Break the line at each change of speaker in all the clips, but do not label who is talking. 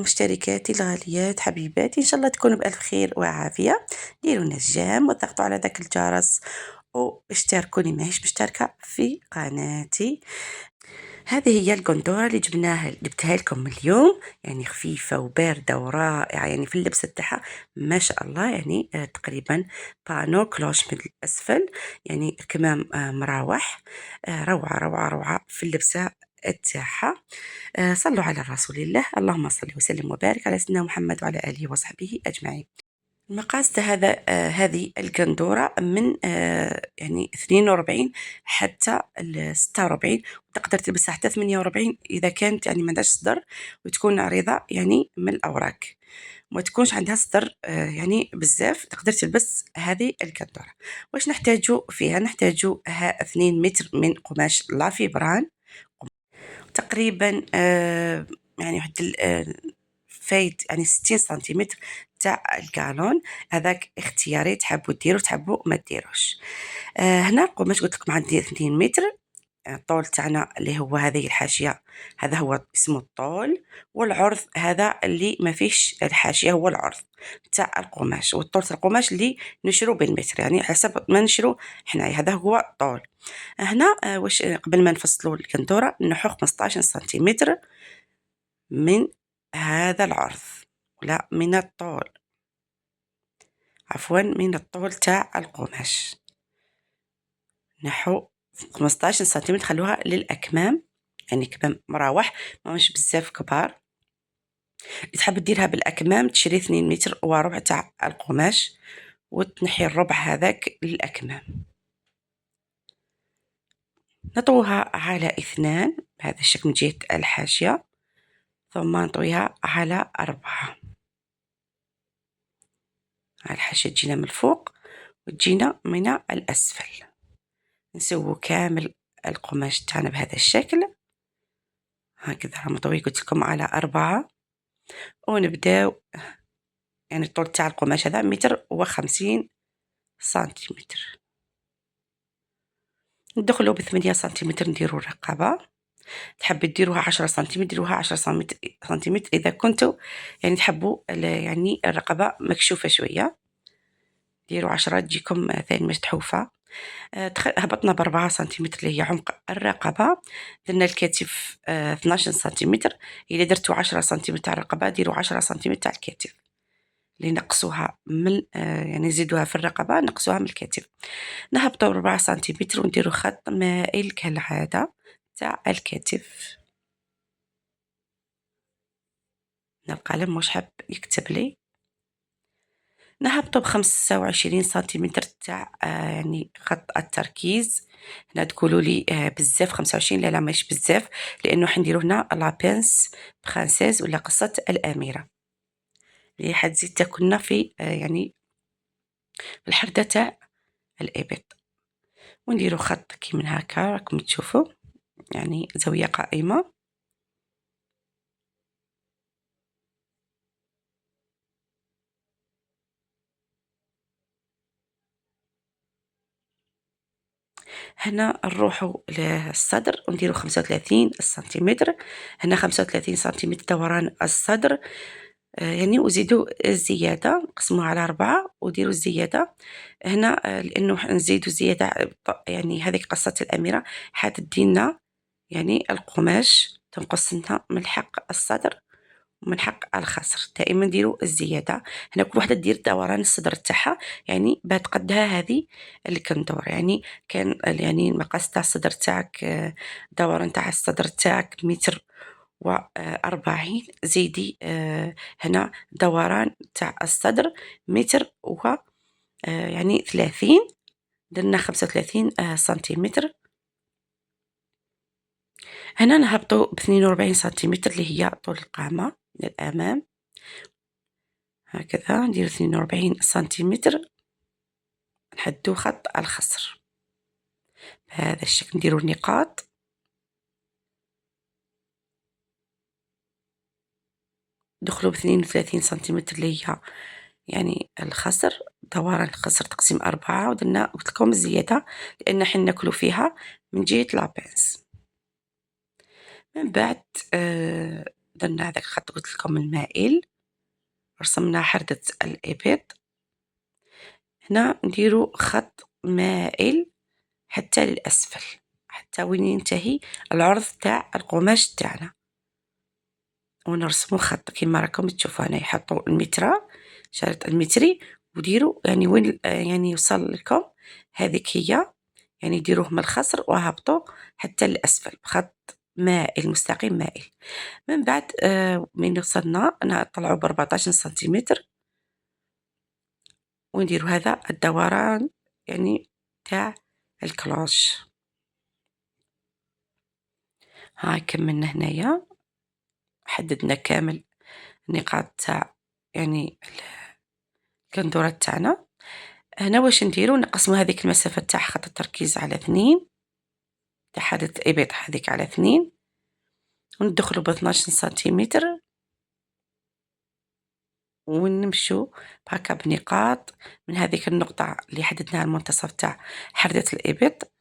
مشتركاتي الغاليات حبيباتي، إن شاء الله تكونوا بألف خير وعافية. ديروا نجام وضغطوا على ذاك الجرس واشتركوا اللي ماهيش مشتركة في قناتي. هذه هي القندورة اللي جبتها لكم اليوم، يعني خفيفة وباردة ورائعة، يعني في اللبس تاعها ما شاء الله، يعني تقريبا بانو كلوش من الأسفل، يعني كمام مراوح، روعة روعة روعة في اللبسة تاعها. صلوا على رسول الله، اللهم صل وسلم وبارك على سيدنا محمد وعلى آله وصحبه أجمعين. المقاس هذا هذه القندورة من يعني 42 حتى 46، وتقدر تلبسها حتى 48 إذا كانت يعني ما عندهاش صدر وتكون عريضة يعني من الأوراق، وما تكونش عندها صدر يعني بزاف، تقدر تلبس هذه القندورة. واش نحتاجو فيها؟ نحتاجو 2 متر من قماش لافيبران، تقريبا يعني واحد فايت يعني 60 سنتيمتر تاع القالون، هذاك اختياري، تحبوا ديروا تحبوا ما ديروش. هنا القماش قلت لكم عندي 2 متر. الطول تاعنا اللي هو هذه الحاشيه، هذا هو اسمه الطول، والعرض هذا اللي ما فيش الحاشيه هو العرض تاع القماش، والطول تاع القماش اللي نشرو بالمتر، يعني حسب ما نشرو حنايا، هذا هو الطول. هنا واش قبل ما نفصلوا القندوره نحو 15 سنتيمتر من هذا العرض، لا من الطول، عفوا من الطول تاع القماش، نحو 15 سنتيمتر، خلوها للأكمام، يعني كمام مراوح ماهمش بزاف كبار. تحب ديرها بالأكمام تشري 2 متر وربع تاع القماش وتنحي الربع هذاك للأكمام، نطويها على 2 بهذا الشكل من جهة الحاشية، ثم نطويها على 4. الحاشية تجينا من الفوق وتجينا من الأسفل، نسوي كامل القماش تاعنا بهذا الشكل هكذا، مطوي قلت لكم على 4، ونبداو يعني الطول تاع القماش هذا 150 سنتيمتر، ندخلوا ب8 سنتيمتر نديروا الرقبة، تحب ديروها 10 سنتيمتر ديروها 10 سنتيمتر إذا كنتوا يعني تحبوا يعني الرقبة مكشوفة شوية، ديروا 10 تجيكم ثاني مشطحوفة. هبطنا ب4 سنتيمتر اللي هي عمق الرقبة، درنا الكتف 12 سنتيمتر، إذا درتوا 10 سنتيمتر تاع الرقبة ديروا 10 سنتيمتر تاع الكتف، اللي نقصوها من يعني نزيدوها في الرقبة نقصوها من الكتف. نهبطوا 4 سنتيمتر ونديروا خط مائل كالعادة تاع الكتف. القلم مش حاب يكتب لي. نهبطوا ب25 سنتيمتر تاع يعني خط التركيز، هنا تقولوا لي بزاف 25، لا ماشي بزاف، لانه حنديروا هنا لابنس فرانسيز ولا قصة الاميرة اللي حتزيد تاكلنا في يعني الحردة تاع الابط، ونديروا خط كي من هكا راكم تشوفوا يعني زاوية قائمة. هنا نروحوا للصدر ونديروا 35 سنتيمتر، هنا 35 سنتيمتر دوران الصدر، يعني وزيدوا الزيادة، نقسموها على 4 وديروا الزيادة هنا، لأنه نزيدوا زيادة يعني هذيك قصة الأميرة حتدينا يعني القماش تنقص لنا من حق الصدر ومن حق الخصر، دائما نديروا الزيادة. هنا كل وحدة دير دوران الصدر تاعها، يعني بات قدها هذه الكندور، يعني كان يعني المقاس تاع الصدر تاعك دوران تاع الصدر تاعك 140، زيدي هنا دوران تاع الصدر 1 يعني 30، درنا 35 سنتيمتر. هنا نهبطوا ب42 سنتيمتر اللي هي طول القامة من الأمام، هكذا ندير 42 سنتيمتر، نحدو خط الخصر بهذا الشكل، نديرو النقاط، ندخلوا ب32 سنتيمتر اللي هي يعني الخصر، دوران الخصر تقسيم 4، ودرنا قلت لكم الزيادة لأن حنا ناكلو فيها من جهة لابنس. من بعد درنا هذاك الخط قلت لكم المائل، رسمنا حردة الإبط. هنا نديرو خط مائل حتى للأسفل، حتى وين ينتهي العرض تاع القماش تاعنا، ونرسمو خط كيما راكم تشوفوا هنا. يحطوا المترة، شريط المتري، وديروا يعني وين يعني يوصل لكم، هذيك هي، يعني ديروه من الخصر وهبطوا حتى للأسفل بخط مائل مستقيم مائل. من بعد من وصلنا نطلعوا ب14 سنتيمتر، ونديروا هذا الدوران يعني تاع الكلوش. هاي كملنا هنايا، حددنا كامل النقاط تاع يعني الكندورات تاعنا. هنا واش نديرو، نقسمو هذيك المسافة تاع خط التركيز على 2، تاع حادة الإبط هذيك على 2، وندخلو ب12 سنتيمتر، ونمشو هكا بنقاط من هذيك النقطة اللي حددناها المنتصف تاع حردة الإبط.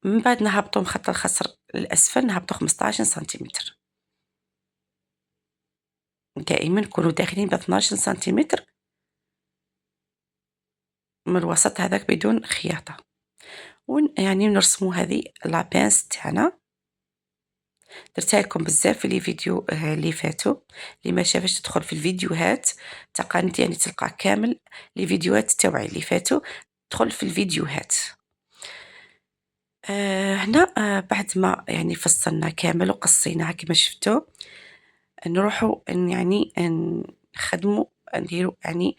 من بعد نهبطو من خط الخصر للأسفل، نهبطو 15 سنتيمتر، دائما نكونو داخلين ب12 سنتيمتر من الوسط هذاك بدون خياطة. يعني نرسمو هذه لابانس تاعنا. درتها لكم بزاف في لي فيديو اللي فاتوا، اللي ما شافش تدخل في الفيديوهات تاع قناتي، يعني تلقى كامل لي فيديوهات تاوعي اللي فاتوا، تدخل في الفيديوهات. هنا بعد ما يعني فصلنا كامل وقصيناها كما شفتوا، نروحوا يعني نخدموا نديروا يعني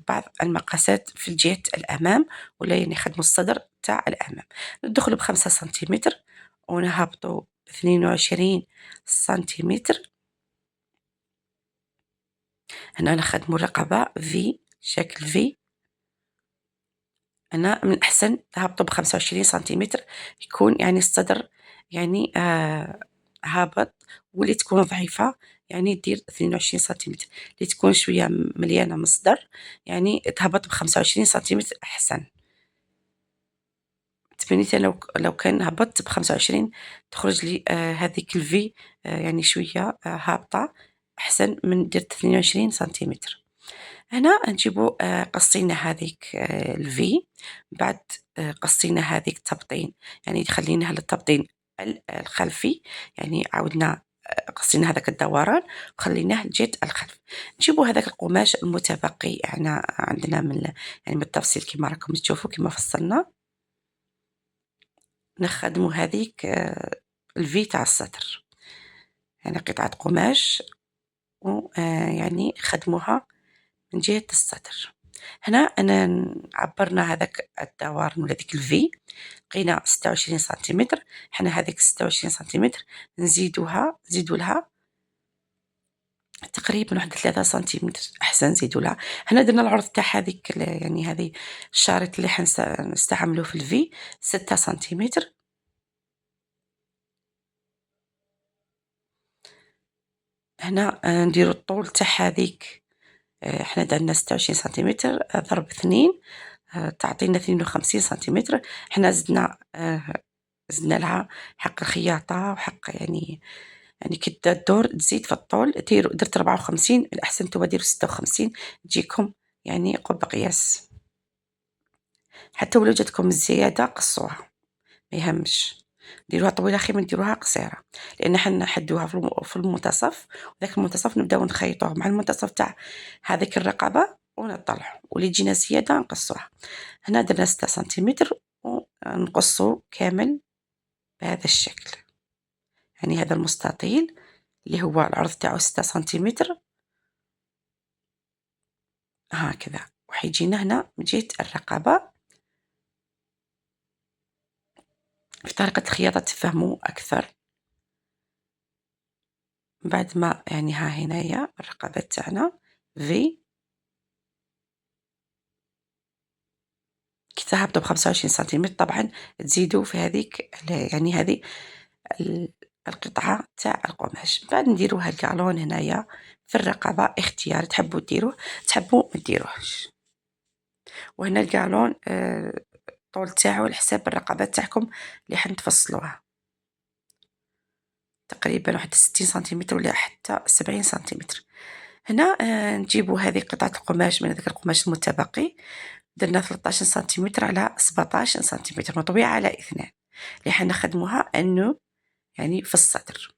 بعض المقاسات في الجهة الأمام، ولا يعني نخدموا الصدر تاع الأمام. ندخلوا ب5 سنتيمتر ونهبطوا 22 سنتيمتر. هنا نخدموا الرقبة في شكل في. أنا من الأحسن تهبطوا ب25 سنتيمتر، يكون يعني الصدر يعني هابط، واللي تكون ضعيفة يعني دير 22 سنتيمتر، اللي تكون شوية مليانة من الصدر يعني تهبط ب25 سنتيمتر أحسن. تبينيت لو كان هبطت ب25 تخرج لي هذيك الفي يعني شوية هابطة، أحسن من درت 22 سنتيمتر. هنا نجيبو قصينا هذيك الفي، بعد قصينا هذيك التبطين، يعني خليناها للتبطين الخلفي، يعني عاودنا قصينا هذاك الدوران وخليناه لجهة الخلف. نجيبو هذاك القماش المتبقي احنا عندنا من يعني من التفصيل كما راكم تشوفوا كما فصلنا، نخدمو هذيك الفي تاع السطر، يعني قطعة قماش ويعني خدموها من جهة السطر. هنا أنا عبرنا هذاك الدوران ولا ديك الفي، لقينا 26 سنتيمتر. حنا هذيك 26 سنتيمتر نزيدو لها تقريبا واحد 3 سنتيمتر، أحسن نزيدو لها. هنا درنا العرض تاع هذيك يعني هذه الشريط اللي حنستعملوه في الفي 6 سنتيمتر. هنا نديرو الطول تاع هذيك، حنا درنا 26 سنتيمتر ضرب 2 تعطينا 52 سنتيمتر. حنا زدنا لها حق الخياطة وحق يعني كي تدور تزيد في الطول درت 54، الأحسن نتوما ديروا 56 تجيكم يعني قرب قياس. حتى ولو جاتكم الزيادة قصوها ما يهمش، ديروها طويلة خير من ديروها قصيرة، لأن حنا نحدوها في المنتصف، وذاك المنتصف نبداو نخيطوه مع المنتصف تاع هذيك الرقبة ونطلعو، واللي تجينا زيادة نقصوها. هنا درنا 6 سنتيمتر ونقصو كامل بهذا الشكل، يعني هذا المستطيل اللي هو العرض تاعو 6 سنتيمتر هكذا، وحيجينا هنا من جهة الرقبة. في طريقة الخياطة تفهموا أكثر بعد ما يعني ها هنايا الرقبة تاعنا في كي تهبطوا ب25 سنتيمتر طبعا تزيدوا في هذيك يعني هذه القطعة تاع القماش. بعد نديروها الكالون هنايا في الرقبة، اختيار تحبوا ديروه تحبوا ما ديروهش. وهنا الكالون الطول تاعو على حساب الرقبة تاعكم اللي حنتفصلوها. تقريبا واحد 60 سنتيمتر ولا حتى 70 سنتيمتر. هنا نجيبو هذه قطعة القماش من هذاك القماش المتبقي، درنا 13 سنتيمتر على 17 سنتيمتر مطوية على 2 اللي حنخدموها أنه يعني في الصدر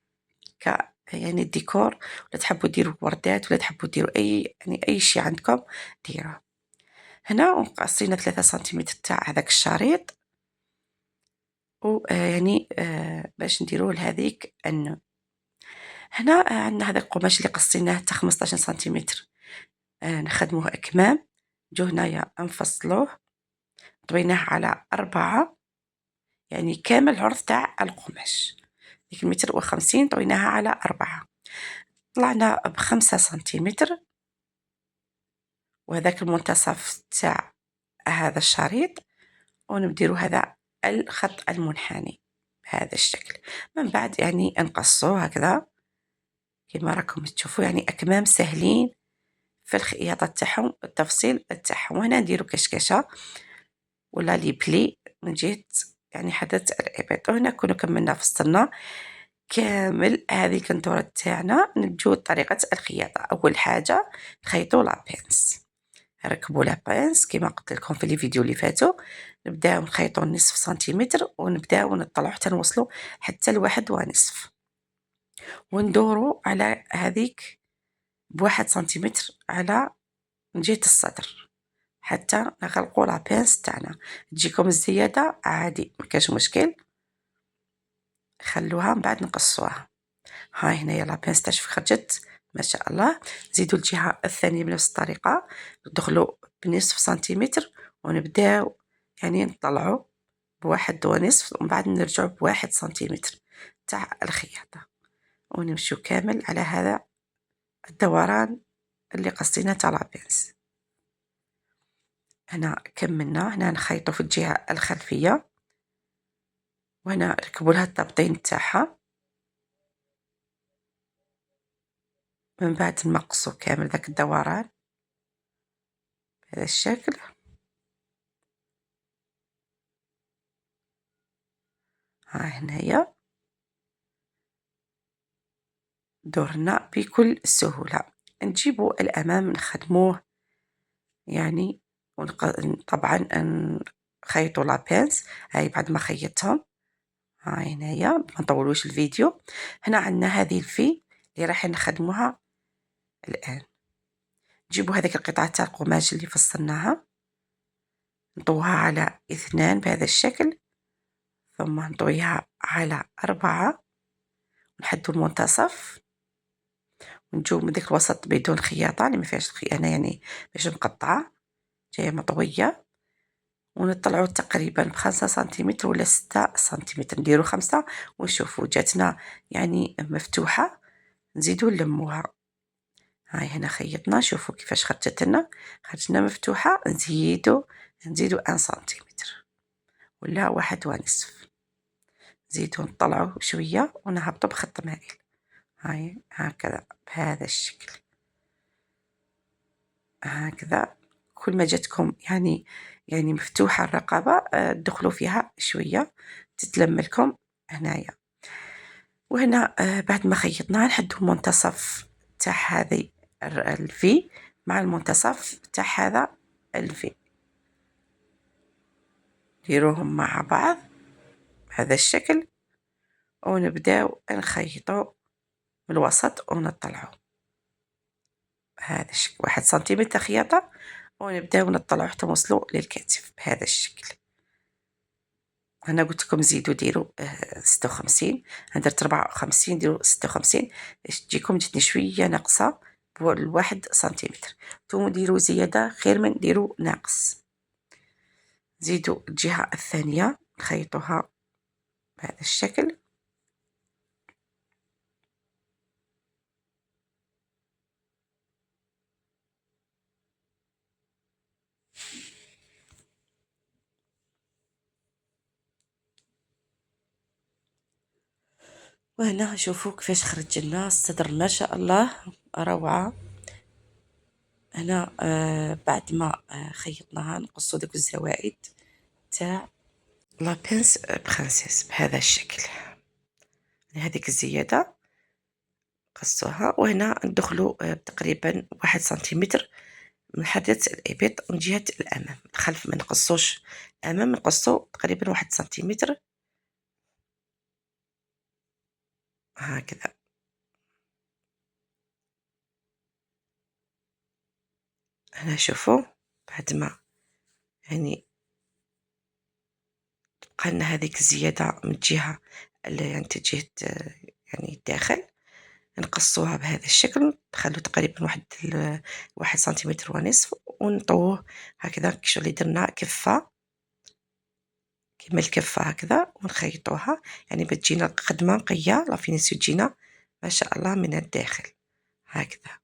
يعني الديكور، ولا تحبوا ديروا وردات ولا تحبوا ديروا أي شيء عندكم ديروه. هنا قصينا 3 سنتيمتر تاع هذاك الشريط، ويعني باش نديروه لهذيك النوع. هنا عندنا هذا القماش اللي قصيناه تاع 15 سنتيمتر، نخدموه أكمام. نجو هنايا نفصلوه، طويناه على 4، يعني كامل العرض تاع القماش ديك 150 متر طويناها على 4، طلعنا ب5 سنتيمتر، وهذاك المنتصف تاع هذا الشريط، ونبديرو هذا الخط المنحني بهذا الشكل. من بعد يعني نقصوه هكذا كما راكم تشوفوا، يعني أكمام سهلين في الخياطة تاعهم التفصيل تاعهم. وهنا نديرو كشكشة ولا لي بلي من جهة يعني حدث الإبط، وهنا كنا كملنا فصلنا كامل هذه الكنتورة تاعنا. نجو طريقة الخياطة. أول حاجة نخيطو لابنس، ركبوا لابنس كما قلت لكم في الفيديو اللي فاتوا. نبداو نخيطو نصف سنتيمتر، ونبداو نطلعو حتى نوصلو حتى ل1.5، وندورو على هذيك ب1 سنتيمتر على من جهة الصدر حتى نغلقو لابنس تاعنا. تجيكم الزيادة عادي مكاش مشكل، خلوها من بعد نقصوها. هاي هنايا لابنس تاع خرجت ما شاء الله. نزيدو الجهة الثانية بنفس الطريقة، ندخلو بنصف سنتيمتر ونبداو يعني نطلعو ب1.5، ومن بعد نرجعو ب1 سنتيمتر تاع الخياطة، ونمشيو كامل على هذا الدوران اللي قصينا تاع لابنس. هنا كملنا، هنا نخيطو في الجهة الخلفية، وهنا نركبو لها التبطين تاعها. من بعد نمقصو كامل ذاك الدوران بهذا الشكل. ها هنايا دورنا بكل سهولة. نجيبو الأمام نخدموه يعني طبعا نخيطو لابنس. هاي بعد ما خيطتهم، هاي هنايا ما نطولوش الفيديو. هنا عندنا هذه الفي اللي راح نخدموها الآن. نجيبو هذيك القطعة تاع القماش اللي فصلناها، نطوها على 2 بهذا الشكل، ثم نطويها على 4، ونحدو المنتصف، ونجو من ديك الوسط بدون خياطة اللي ما فيهاش أنا يعني باش مقطعة جاية مطوية، ونطلعو تقريبا ب5 سنتيمتر ولا 6 سنتيمتر. نديرو 5 ونشوفو جاتنا يعني مفتوحة، نزيدو نلموها. هاي هنا خيطنا، شوفوا كيفاش خرجت لنا، خرجنا مفتوحة. نزيدو 1 سنتيمتر ولا 1.5، نزيدو نطلعو شوية ونهبطو بخط مائل. هاي هكذا بهذا الشكل، هكذا كل ما جاتكم يعني مفتوحة الرقبة تدخلوا فيها شوية تتلم لكم هنايا. وهنا بعد ما خيطنا نحدو المنتصف تاع هذه الفي مع المنتصف تاع هذا الفي، ديروهم مع بعض بهذا الشكل، ونبداو نخيطو من الوسط ونطلعو بهذا الشكل 1 سنتيمتر خياطة، ونبداو نطلعو حتى نوصلو للكتف بهذا الشكل. أنا قلت لكم زيدوا ديروا 56، أنا درت 54 ديروا 56 باش تجيكم جاتني شوية ناقصة ب1 سنتيمتر. نتوما ديروا زيادة خير من ديروا ناقص. زيدوا الجهة الثانية نخيطوها بهذا الشكل. وهنا شوفوا كيفاش خرج لنا الصدر ما شاء الله روعة. هنا بعد ما خيطناها نقصوا ديك الزوائد تاع لابنس برانسيس بهذا الشكل. هذيك الزيادة نقصوها، وهنا ندخلو تقريبا 1 سنتيمتر من حدة الإبط من جهة الأمام، الخلف ما نقصوش أمام، نقصو تقريبا 1 سنتيمتر هكذا. هنا شوفوا بعد ما يعني بقى لنا هذيك الزيادة من الجهة يعني جهة يعني الداخل، نقصوها بهذا الشكل، نخلو تقريبا 1 سنتيمتر ونصف، ونطووه هكذا كشغل درنا كفة كيما الكفة هكذا، ونخيطوها يعني بتجينا قد ما نقية لافينيسيو تجينا ما شاء الله من الداخل هكذا،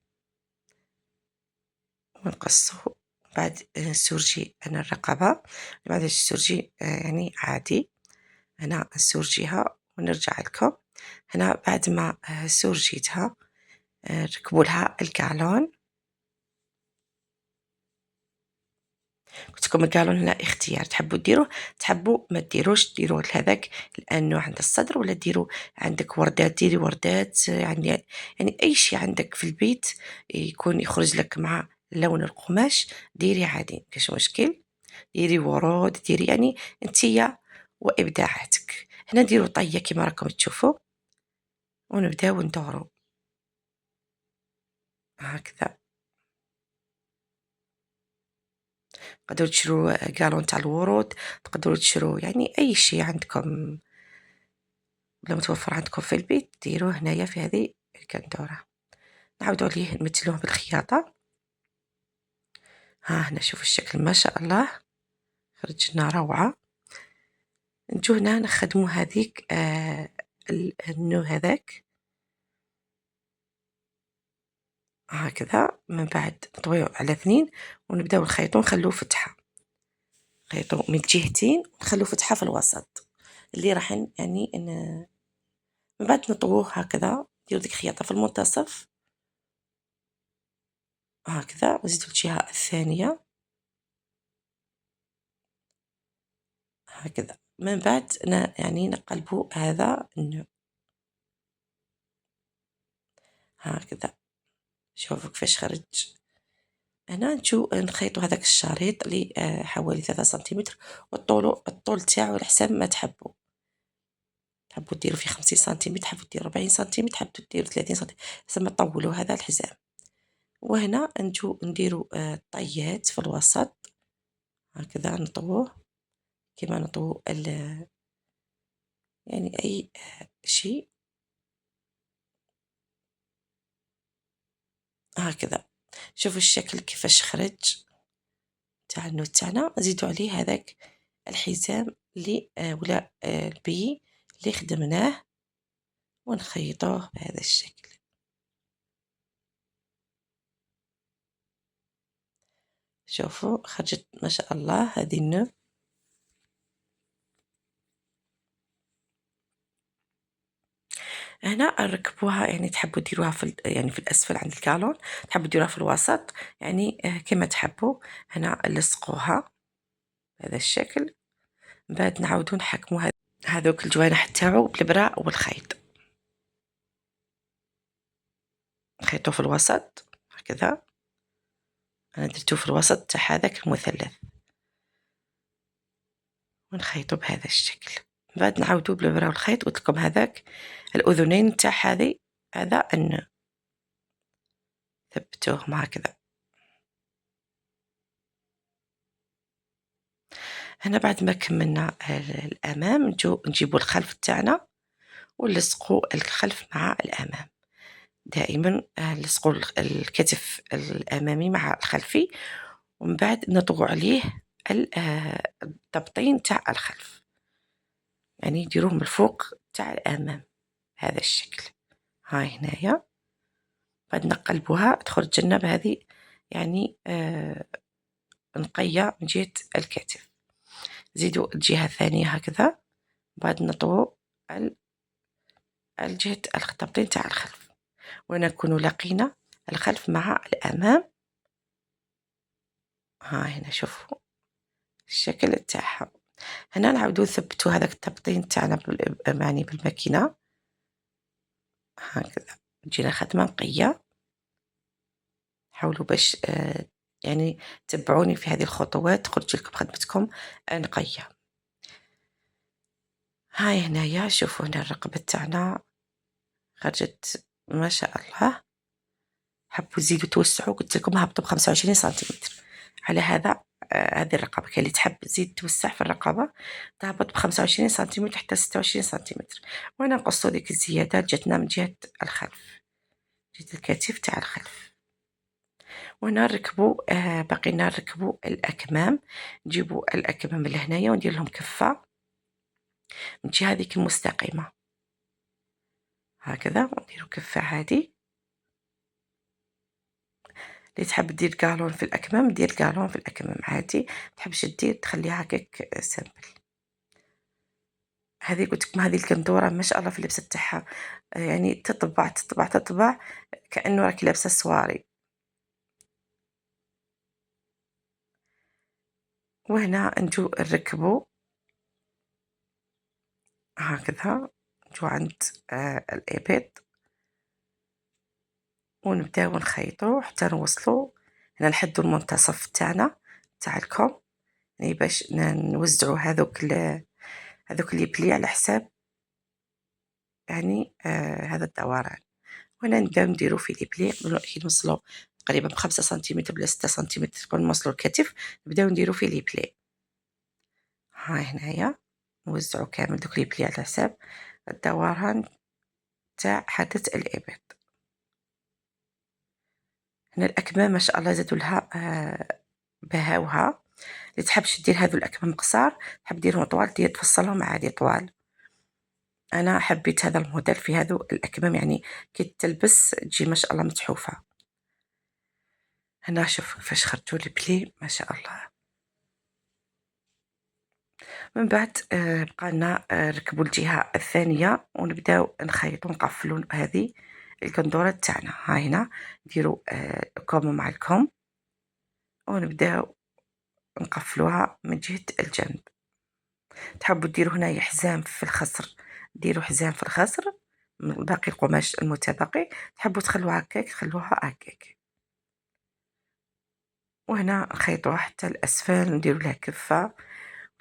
ونقصه. بعد نسورجي أنا الرقبة، بعد السورجي يعني عادي، هنا نسورجيها ونرجع لكم. هنا بعد ما سورجيتها ركبوا لها الكالون. قلت لكم الكالون هنا اختيار، تحبوا ديروه تحبوا ما ديروش، ديروه لهذاك لانه عند الصدر، ولا ديروا عندك وردات ديري وردات، يعني اي شيء عندك في البيت يكون يخرج لك مع لون القماش ديري عادي كاش مشكل، ديري ورود ديري يعني انتيا وابداعاتك. هنا نديرو طيه كما راكم تشوفوا، ونبداو ندورو هكذا. تقدروا تشروا كالون تاع الورود، تقدروا تشروا يعني اي شيء عندكم بلا متوفر عندكم في البيت ديروه هنايا في هذه الكندورة. نعاودو عليه نمثلوه بالخياطة. ها هنا شوفوا الشكل ما شاء الله خرج لنا روعة. نجو هنا نخدمو هذيك النو هذاك هكذا، من بعد نطويو على 2 ونبداو نخيطو نخلوه فتحة، نخيطو من الجهتين ونخلو فتحة في الوسط اللي راح يعني من بعد نطووه هكذا، نديرو ديك الخياطة في المنتصف هكذا، ونزيدو الجهة الثانية هكذا، من بعد يعني نقلبو هذا النو هكذا. شوفوا كيفاش خرج. هنا نجو نخيطو هذاك الشريط اللي حوالي 3 سنتيمتر، الطول تاعو على حساب ما تحبوا ديرو فيه 50 سنتيمتر، تحبوا ديرو 40 سنتيمتر، تحبوا ديرو 30 سنتيمتر، حسب ما طولوا هذا الحزام. وهنا نجو نديرو طيات في الوسط هكذا، نطووه كما نطوو يعني أي شيء هكذا. شوفوا الشكل كيفاش خرج تاع النوت تاعنا. نزيدو عليه هذاك الحزام اللي ولا البي اللي خدمناه، ونخيطوه بهذا الشكل. شوفوا خرجت ما شاء الله هذه النو. هنا نركبوها يعني تحبوا ديروها في يعني في الأسفل عند الكالون، تحبوا ديروها في الوسط يعني كما تحبوا. هنا نلصقوها بهذا الشكل، من بعد نعاودو نحكمو هذوك الجوانح تاعو بالإبرة والخيط، نخيطو في الوسط هكذا. أنا درتو في الوسط تاع هذاك المثلث، ونخيطو بهذا الشكل، من بعد نعاودو بالإبرة والخيط. قلت لكم هذاك الأذنين تاع هذا ثبتوهم هكذا. هنا بعد ما كملنا الأمام نجيبو الخلف تاعنا ونلصقو الخلف مع الأمام. دائما نلصقو الكتف الأمامي مع الخلفي، ومن بعد نطوو عليه الضبطين تاع الخلف، يعني نديروه من الفوق تاع الأمام بهذا الشكل. هاي هنايا بعد نقلبوها تخرج لنا بهذه يعني نقية من جهة الكتف. زيدوا الجهة الثانية هكذا، بعد نطوو الجهة الضبطين تاع الخلف، ونكون لقينا الخلف مع الأمام. ها هنا شوفوا الشكل تاعها. هنا نعاودو نثبتو هذاك التبطين تاعنا يعني بالماكينة هكذا تجينا خدمة نقية. حاولوا باش يعني تبعوني في هذه الخطوات تخرج لكم خدمتكم نقية. هاي هنايا شوفوا هنا الرقبة تاعنا خرجت ما شاء الله. حبوا يزيدوا توسعوا قلت لكم هبطوا ب25 سنتيمتر. على هذا هذه الرقبة كاين اللي تحب تزيد توسع في الرقبة تهبط ب25 سنتيمتر حتى 26 سنتيمتر. وأنا نقصوا ديك الزيادات جاتنا من جهة الخلف، جهة الكتف تاع الخلف. وهنا نركبوا باقينا نركبوا الأكمام. نجيبوا الأكمام لهنايا وندير لهم كفة من الجهة هذيك المستقيمة هكذا، ونديروا كفة عادي. اللي تحب دير قالون في الأكمام دير قالون في الأكمام عادي، تحبش دير تخليها هكاك سامبل. هذه قلت لكم هذه القندورة ما شاء الله في اللبس تاعها يعني تطبع تطبع تطبع كأنه راكي لابسة سواري. وهنا نجو نركبو هكذا، نجو عند الإبط ونبداو نخيطو حتى نوصلو هنا نحدو المنتصف تاعنا تاع الكم، يعني باش نوزعو هذوك اللي يبلي على حساب يعني هذا الدوران. وهنا نبداو نديرو في لي بلي كي نوصلو تقريبا ب5 سنتيمتر بلا 6 سنتيمتر كون نوصلو الكتف نبداو نديرو في لي بلي. هاي هنايا نوزعو كامل دوك لي بلي على حساب الدوران تاع حدة الإبط. هنا الأكمام ما شاء الله زادو لها بهاوها. اللي تحبش دير هذو الأكمام قصار تحب ديرهم طوال دير تفصلهم عادي طوال. أنا حبيت هذا الموديل في هذو الأكمام يعني كي تلبس تجي ما شاء الله متحوفة. هنا شوف كيفاش خرجوا البلي ما شاء الله. من بعد بقى لنا نركبوا الجهة الثانية ونبداو نخيطوا نقفلوا هذه القندورة تاعنا. ها هنا نديروا كم مع الكم ونبداو نقفلوها من جهة الجنب. تحبوا ديروا هنايا حزام في الخصر ديروا حزام في الخصر من باقي القماش المتبقي، تحبوا تخلوها هكاك خلوها هكاك. وهنا نخيطوها حتى الأسفل نديروا لها كفة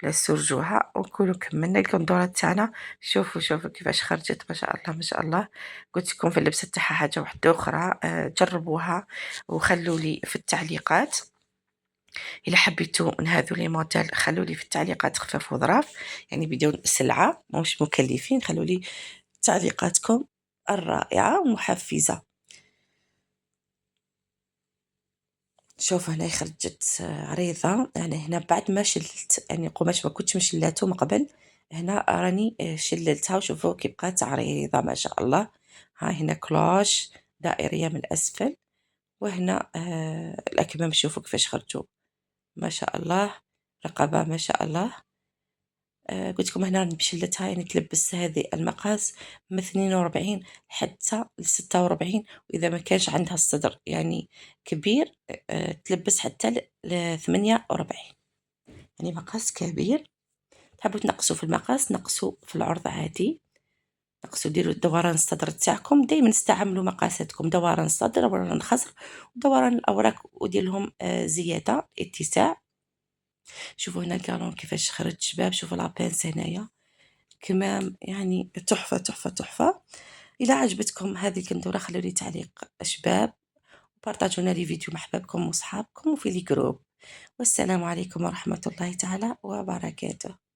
ولا سرجوها ونكونوا كملنا القندورة تاعنا. شوفوا كيفاش خرجت ما شاء الله ما شاء الله. قلت لكم في اللبسة تاعها حاجة واحدة أخرى جربوها وخلوا لي في التعليقات إلا حبيتوا من هذو لي موديل خلوا لي في التعليقات خفاف وظراف يعني بدون سلعة مش مكلفين. خلوا لي تعليقاتكم الرائعة ومحفزة. شوف هنا خرجت عريضة يعني هنا بعد ما شلت يعني قماش ما كنتش مشلاته من قبل هنا راني شللتها وشوفوا كي بقات عريضة ما شاء الله. ها هنا كلوش دائرية من الأسفل وهنا الأكمام شوفوا كيفاش خرجوا ما شاء الله. رقبة ما شاء الله. قلت لكم هنا راني بشلتها يعني تلبس هذه المقاس من 42 حتى ل46 وإذا ما كانش عندها الصدر يعني كبير تلبس حتى ل48 يعني مقاس كبير. تحبوا تنقصوا في المقاس نقصوا في العرض عادي، نقصوا ديروا دوران الصدر تاعكم دائما استعملوا مقاساتكم دوران الصدر دوران الخصر ودوران الأوراق ودير لهم زيادة اتساع. شوفوا هنا القالون كيفاش خرج شباب. شوفوا لابينس هنايا كمام يعني تحفة تحفة تحفة. إذا عجبتكم هذه القندورة خلوا لي تعليق شباب وبارطاجونا لي فيديو مع أحبابكم وصحابكم وفي لي جروب. والسلام عليكم ورحمة الله تعالى وبركاته.